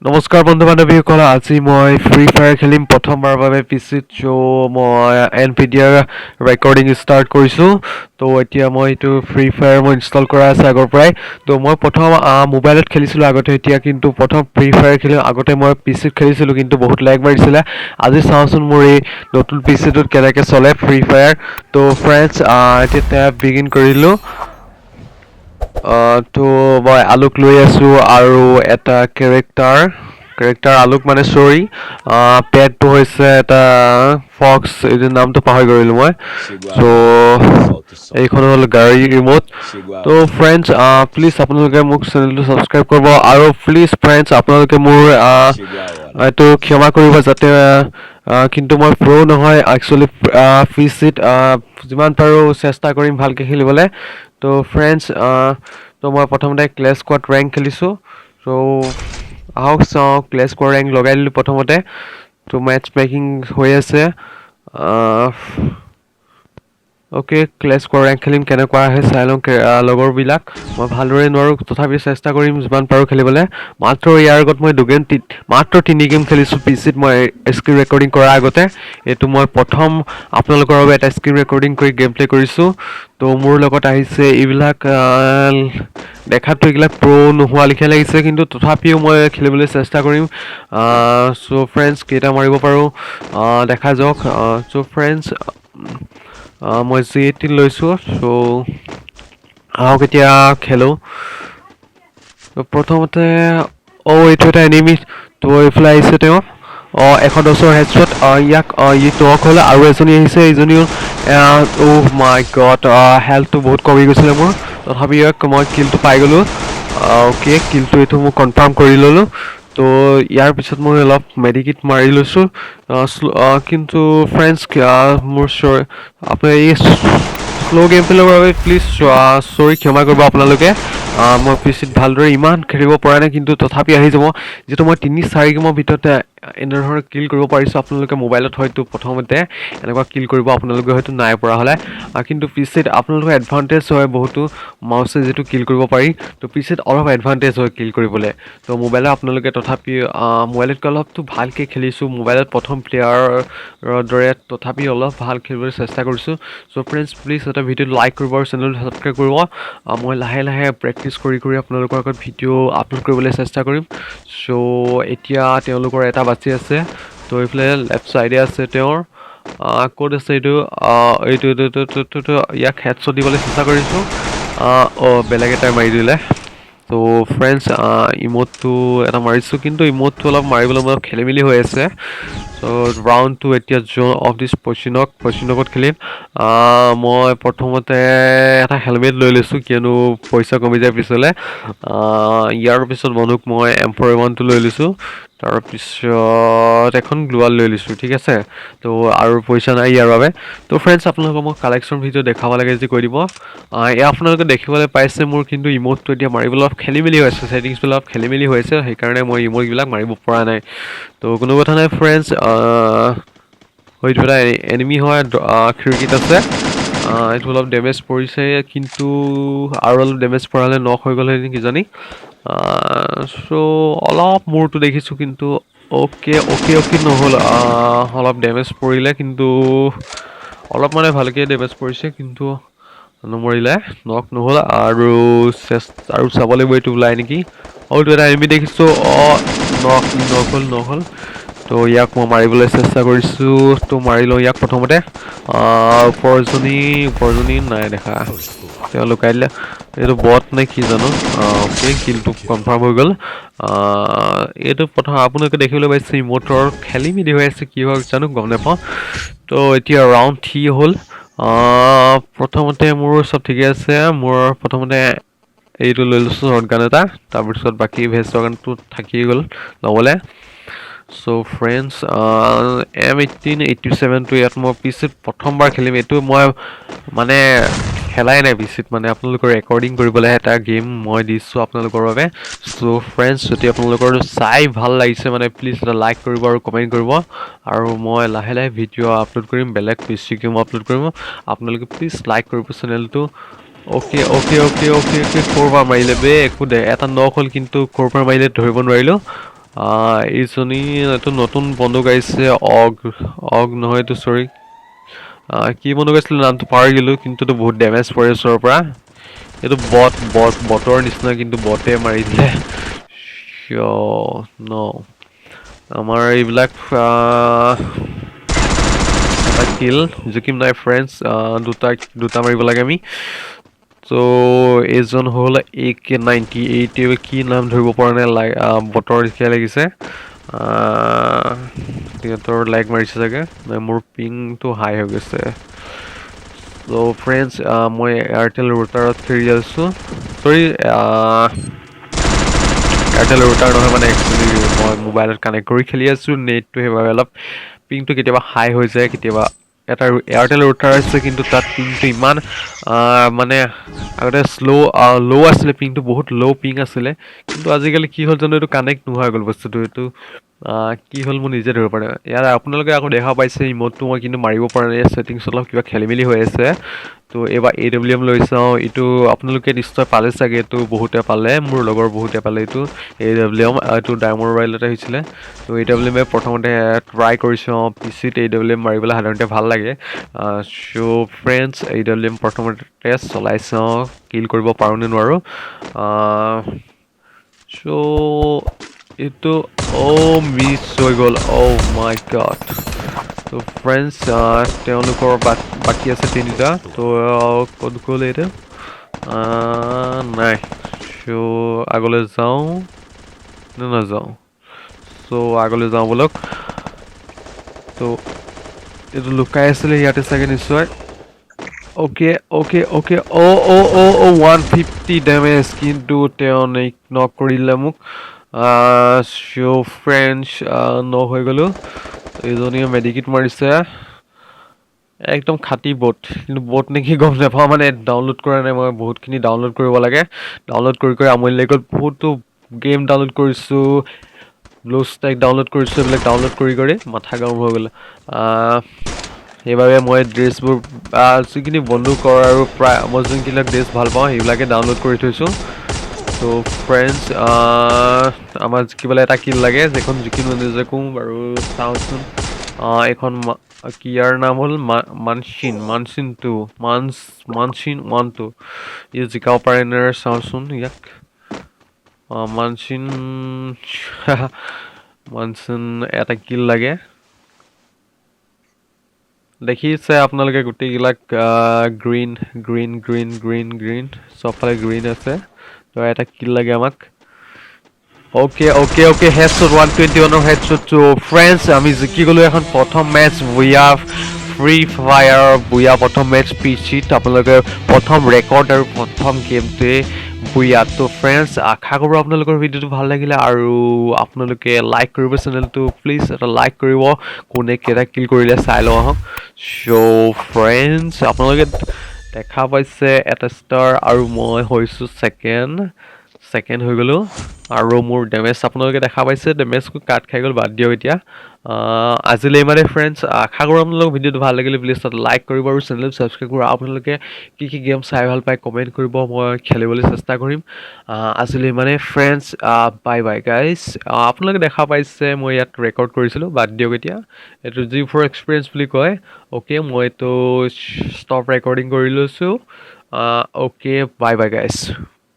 নমস্কাৰ বন্ধু বান্ধৱীসকল আজি মই ফ্ৰী ফায়াৰ খেলিম প্ৰথমবাৰৰ বাবে পিচিত মই এনভিডিয়াৰ ৰেকৰ্ডিং ষ্টাৰ্ট কৰিছোঁ তো এতিয়া মই এইটো ফ্ৰী ফায়াৰ মই ইনষ্টল কৰা আছে আগৰ পৰাই তো মই প্ৰথম মোবাইলত খেলিছিলোঁ আগতে এতিয়া কিন্তু প্ৰথম ফ্ৰী ফায়াৰ খেলি আগতে মই পিচিত খেলিছিলোঁ কিন্তু বহুত লেগ মাৰিছিলে আজি চাওঁচোন মোৰ এই নতুন পিচিটোত কেনেকৈ চলে ফ্ৰী ফায়াৰ তো ফ্ৰেণ্ডছ এতিয়া বিগিন কৰিলোঁ তো মই আলুক লৈ আছোঁ আৰু এটা কেৰেক্টাৰ আলুক মানে চৰি পেটটো হৈছে এটা ফক্স এইটো নামটো পাহৰি গ'লোঁ মই চ' এইখন হ'ল গাড়ী ৰিম'ট তো ফ্ৰেণ্ডছ প্লিজ আপোনালোকে মোক চেনেলটো ছাবস্ক্ৰাইব কৰিব আৰু প্লিজ ফ্ৰেণ্ডছ আপোনালোকে মোৰ এইটো ক্ষমা কৰিব যাতে কিন্তু মই প্ৰ' নহয় একচুৱেলি পিচিত যিমান পাৰোঁ চেষ্টা কৰিম ভালকৈ খেলিবলৈ তো ফ্ৰেণ্ডছ তো মই প্ৰথমতে ক্লেছ স্কোৱাড ৰেংক খেলিছোঁ চ' আহক চাওঁ ক্লেছ স্কোৱাড ৰেংক লগাই দিলোঁ প্ৰথমতে তো মেটচ মেকিং হৈ আছে অ'কে ক্লেছ স্কোৱাড ৰেংক খেলিম কেনেকুৱা আহে চাই লওঁ লগৰবিলাক মই ভালদৰে নোৱাৰোঁ তথাপি চেষ্টা কৰিম যিমান পাৰোঁ খেলিবলৈ মাত্ৰ ইয়াৰ আগত মই মাত্ৰ 3 গেম খেলিছোঁ পিচিত মই স্ক্ৰীন ৰেকৰ্ডিং কৰাৰ আগতে এইটো মই প্ৰথম আপোনালোকৰ বাবে এটা স্ক্ৰীন ৰেকৰ্ডিং কৰি গেম প্লে কৰিছোঁ তো মোৰ লগত আহিছে এইবিলাক দেখাততো এইবিলাক প্ৰ' নোহোৱা লিখীয়া লাগিছে কিন্তু তথাপিও মই খেলিবলৈ চেষ্টা কৰিম চ' ফ্ৰেণ্ডছ কেইটা মাৰিব পাৰোঁ দেখা যাওক চ' ফ্ৰেণ্ডছ মই G18 লৈছোঁ চ' আহক এতিয়া খেলোঁ প্ৰথমতে এইটো এটা এনিমি তো এইফালে আহিছে তেওঁ 110ৰ হেডশ্বট ইয়াক ই টক হ'ল আৰু এজনী আহিছে এইজনীও মাই গড হেল্থটো বহুত কমি গৈছিলে মোৰ তথাপি মই কিলটো পাই গ'লোঁ অ'কে কিলটো এইটো মই কনফাৰ্ম কৰি ল'লোঁ তো ইয়াৰ পিছত মই অলপ মেডিকিট মাৰি লৈছোঁ কিন্তু ফ্ৰেণ্ডছ মোৰ আপোনাৰ এই শ্ল' গেম প্লে'ৰ বাবে প্লিজ চৰি ক্ষমা কৰিব আপোনালোকে মই পিচিত ভালদৰে ইমান খেলিব পৰা নাই কিন্তু তথাপি আহি যাব যিটো মই 3-4 গেমৰ ভিতৰতে এনেধৰণে কিল কৰিব পাৰিছোঁ আপোনালোকে মোবাইলত হয়তো প্ৰথমতে এনেকুৱা কিল কৰিব আপোনালোকে হয়তো নাই পৰা হ'লে কিন্তু পিচিত আপোনালোকৰ এডভান্টেজ হয় বহুতো মাউচে যিটো কিল কৰিব পাৰি তো পিচিত অলপ এডভান্টেজ হয় কিল কৰিবলৈ তো মোবাইলত আপোনালোকে তথাপি মোবাইলতকৈ অলপতো ভালকৈ খেলিছোঁ মোবাইলত প্ৰথম প্লেয়াৰৰ দৰে তথাপি অলপ ভাল খেলিবলৈ চেষ্টা কৰিছোঁ চ' ফ্ৰেণ্ডছ প্লিজ এটা ভিডিঅ'টো লাইক কৰিব আৰু চেনেলটো ছাবস্ক্ৰাইব কৰিব মই লাহে লাহে প্ৰেক্টিচ কৰি আপোনালোকৰ আগত ভিডিঅ' আপলোড কৰিবলৈ চেষ্টা কৰিম চ' এতিয়া তেওঁলোকৰ এটা বাচি আছে তো এইফালে লেফ্ট ছাইডে আছে তেওঁৰ ক'ত আছে এইটো ইয়াক হেডশ্বট দিবলৈ চেষ্টা কৰিছোঁ বেলেগ এটাই মাৰি দিলে তো ফ্ৰেণ্ডছ ইম'টটো এটা মাৰিছোঁ কিন্তু ইম'টটো অলপ মাৰিবলৈ অলপ খেলি মেলি হৈ আছে চ' ৰাউণ্ডটো এতিয়া জ'ন অফ দিছ পশ্চিনকত খেলিম মই প্ৰথমতে এটা হেলমেট লৈ লৈছোঁ কিয়নো পইচা কমি যায় পিছলৈ ইয়াৰ পিছত বন্ধুক মই M41টো লৈ লৈছোঁ তাৰপিছত এখন গ্ল'ৱাল লৈ লৈছোঁ ঠিক আছে তো আৰু পইচা নাই ইয়াৰ বাবে তো ফ্ৰেণ্ডছ আপোনালোকক মই কালেকশ্যন ভিডিঅ' দেখাব লাগে যদি কৈ দিব এয়া আপোনালোকে দেখিবলৈ পাইছে মোৰ কিন্তু ইম'টটো এতিয়া মাৰিবলৈ অলপ খেলি মেলি হৈ আছে ছেটিংছবিলাক অলপ খেলি মেলি হৈছে সেইকাৰণে মই ইম'টবিলাক মাৰিব পৰা নাই তো কোনো কথা নাই ফ্ৰেণ্ডছ হয়তো এটা এনিমি হয় খিৰিকীত আছে এইটো অলপ ডেমেজ পৰিছে কিন্তু আৰু অলপ ডেমেজ পৰা হ'লে নক হৈ গ'ল হয় কিজানি চ' অলপ মূৰটো দেখিছোঁ কিন্তু অ'কে নহ'ল অলপ ডেমেজ পৰিলে কিন্তু অলপ মানে ভালকৈ ডেমেজ পৰিছে কিন্তু নমৰিলে নক নহ'ল আৰু চাব লাগিব এইটো ওলাই নেকি এইটো এটা এনিমি দেখিছোঁ নক হ'ল তো ইয়াক মই মাৰিবলৈ চেষ্টা কৰিছোঁ তো মাৰি লওঁ ইয়াক প্ৰথমতে ওপৰজনী নাই দেখা তেওঁ লুকাই দিলে এইটো বট নে কি জানো কিলটো কনফাৰ্ম হৈ গ'ল এইটো প্ৰথম আপোনালোকে দেখিবলৈ পাইছে ইম'টৰ খেলি মেলি হৈ আছে কি হয় জানো গম নাপাওঁ তো এতিয়া ৰাউণ্ড 3 হ'ল প্ৰথমতে মোৰ চব ঠিকে আছে মোৰ প্ৰথমতে এইটো লৈ লৈছোঁ শ্বৰ্টগান এটা তাৰপিছত বাকী ভেষ্টৰ গানটো থাকিয়ে গ'ল ল'বলৈ চ' ফ্ৰেণ্ডছ M1887টো ইয়াত মই পিচিত প্ৰথমবাৰ খেলিম এইটো মই মানে খেলাই নাই পিচিত মানে আপোনালোকৰ ৰেকৰ্ডিং কৰিবলৈ এটা গেম মই দিছোঁ আপোনালোকৰ বাবে চ' ফ্ৰেণ্ডছ যদি আপোনালোকৰ চাই ভাল লাগিছে মানে প্লিজ এটা লাইক কৰিব আৰু কমেণ্ট কৰিব আৰু মই লাহে লাহে ভিডিঅ' আপলোড কৰিম বেলেগ পিচি গেম আপলোড কৰিম আপোনালোকে প্লিজ লাইক কৰিব চেনেলটো অ'কে ক'ৰবাৰ মাৰিলে একো দে এটা নক হ'ল কিন্তু ক'ৰবাৰ মাৰিলে ধৰিব নোৱাৰিলোঁ এইজনী এইটো নতুন বন্দুক আহিছে অগ অগ নহয় এইটো চৰি কি বন্দুক আছিলে নামটো পাহৰি গ'লোঁ কিন্তু এইটো বহুত ডেমেজ পৰে ওচৰৰ পৰা এইটো বটৰ নিচিনা কিন্তু বটে মাৰি দিলে ন আমাৰ এইবিলাক এটা কিল জুকিম নাই ফ্ৰেণ্ডছ দুটা মাৰিব লাগে আমি চ' এইজন হ'ল AK-98 কি নাম ধৰিব পৰা নাই বটৰ লিখিয়া লাগিছে সিহঁতৰ লাইক মাৰিছে চাগে মোৰ পিংটো হাই হৈ গৈছে চ' ফ্ৰেণ্ডছ মই এয়াৰটেল ৰুটাৰত খেলি আছোঁ চৰি এয়াৰটেল ৰুটাৰ নহয় মানে একচুৱেলি মই মোবাইলত কানেক্ট কৰি খেলি আছোঁ নেটটো সেইবাবে অলপ পিংটো কেতিয়াবা হাই হৈ যায় কেতিয়াবা এটা এয়াৰটেল ৰুটাৰ আছে কিন্তু তাত পিংটো ইমান মানে আগতে ল' আছিলে পিংটো বহুত ল' পিং আছিলে কিন্তু আজিকালি কি হ'ল জানো এইটো কানেক্ট নোহোৱা হৈ গ'ল বস্তুটো এইটো কি হ'ল মোৰ নিজে ধৰিব পৰা নাই ইয়াত আপোনালোকে আকৌ দেখা পাইছে ইম'টটো মই কিন্তু মাৰিব পৰা নাই ছেটিংছ অলপ কিবা খেলি মেলি হৈ আছে তো এইবাৰ AWM লৈ চাওঁ এইটো আপোনালোকে নিশ্চয় পালে চাগে এইটো বহুতে পালে মোৰ লগৰ বহুতে পালে এইটো AWM এইটো ডায়মণ্ড ৰয়েলতে হৈছিলে তো AWM প্ৰথমতে ট্ৰাই কৰিছোঁ পিচিত AWM মাৰিবলৈ সাধাৰণতে ভাল লাগে চ' ফ্ৰেণ্ডছ AWM প্ৰথমতে চলাই চাওঁ কিল কৰিব পাৰোঁ নে নোৱাৰোঁ চ' এইটো মিছ হৈ গ'ল মাই গড তো ফ্ৰেণ্ডছ তেওঁলোকৰ বাকী আছে তিনিটা তো ক'ত গ'ল এইটো নাই চ' আগলৈ যাওঁ নে নাযাওঁ চ' আগলৈ যাওঁ ব'লক তো এইটো লুকাই আছিলে ইয়াতে চাগে নিশ্চয় অ'কে 150 ডেমেজ কিন্তু তেওঁ নক কৰিলে মোক চ' ফ্ৰেণ্ডছ নক হৈ গ'লোঁ এইজনীয়ে মেডিকিট মাৰিছে একদম খাটি বট কিন্তু বট নেকি গম নাপাওঁ মানে ডাউনলোড কৰা নাই মই বহুতখিনি ডাউনলোড কৰিব লাগে ডাউনলোড কৰি আমনি লাগি গ'ল বহুতো গেম ডাউনলোড কৰিছোঁ ব্লু ষ্টেক ডাউনলোড কৰিছোঁ এইবিলাক ডাউনলোড কৰি মাথা গৰম হৈ গ'ল সেইবাবে মই ড্ৰেছবোৰ যিখিনি বন্দুকৰ আৰু প্ৰায় মই যোনবিলাক ড্ৰেছ ভাল পাওঁ সেইবিলাকে ডাউনলোড কৰি থৈছোঁ ত' ফ্ৰেণ্ডছ আমাৰ জিকিবলৈ এটা কিল লাগে যিখন জিকিম নিজে কওঁ বাৰু চাওঁচোন এইখন কিয়াৰ নাম হ'ল মানচিন 1 2 ই জিকাব পাৰে নে চাওঁচোন ইয়াক মানচিন এটা কিল লাগে দেখিছে আপোনালোকে গোটেইবিলাক গ্ৰীণ চবফালে গ্ৰীণ আছে তো এটা কিল লাগে আমাক অ'কে হেডশ্বট 121ৰ হেডশ্বট টো ফ্ৰেণ্ডছ আমি জিকি গ'লোঁ এখন প্ৰথম মেটচ ফ্ৰী ফায়াৰ প্ৰথম মেটচ পিচিত আপোনালোকে প্ৰথম ৰেকৰ্ড আৰু প্ৰথম গেমটোৱে তো ফ্ৰেণ্ডছ আশা কৰোঁ আপোনালোকৰ ভিডিঅ'টো ভাল লাগিলে আৰু আপোনালোকে লাইক কৰিব চেনেলটো প্লিজ এটা লাইক কৰিব কোনে কেইটা কিল কৰিলে চাই লওঁ আহক চ' ফ্ৰেণ্ডছ আপোনালোকে দেখা পাইছে এটা ষ্টাৰ আৰু মই হৈছোঁ ছেকেণ্ড হৈ গ'লোঁ আৰু মোৰ ডেমেজ আপোনালোকে দেখা পাইছে ডেমেজটো কাট খাই গ'ল বাদ দিয়ক এতিয়া আজিলৈ ইমানেই ফ্ৰেণ্ডছ আশা কৰোঁ আপোনালোকৰ ভিডিঅ'টো ভাল লাগিলে প্লিজ তাত লাইক কৰিব আৰু চেনেলটো ছাবস্ক্ৰাইব কৰিব আপোনালোকে কি গেম চাই ভাল পায় কমেণ্ট কৰিব মই খেলিবলৈ চেষ্টা কৰিম আজিলৈ ইমানেই ফ্ৰেণ্ডছ বাই গাইজ আপোনালোকে দেখা পাইছে মই ইয়াত ৰেকৰ্ড কৰিছিলোঁ বাদ দিয়ক এতিয়া এইটো G4 এক্সপিৰিয়েঞ্চ বুলি কয় অ'কে মই এইটো ষ্টপ ৰেকৰ্ডিং কৰি লৈছোঁ অ'কে বাই গাইজ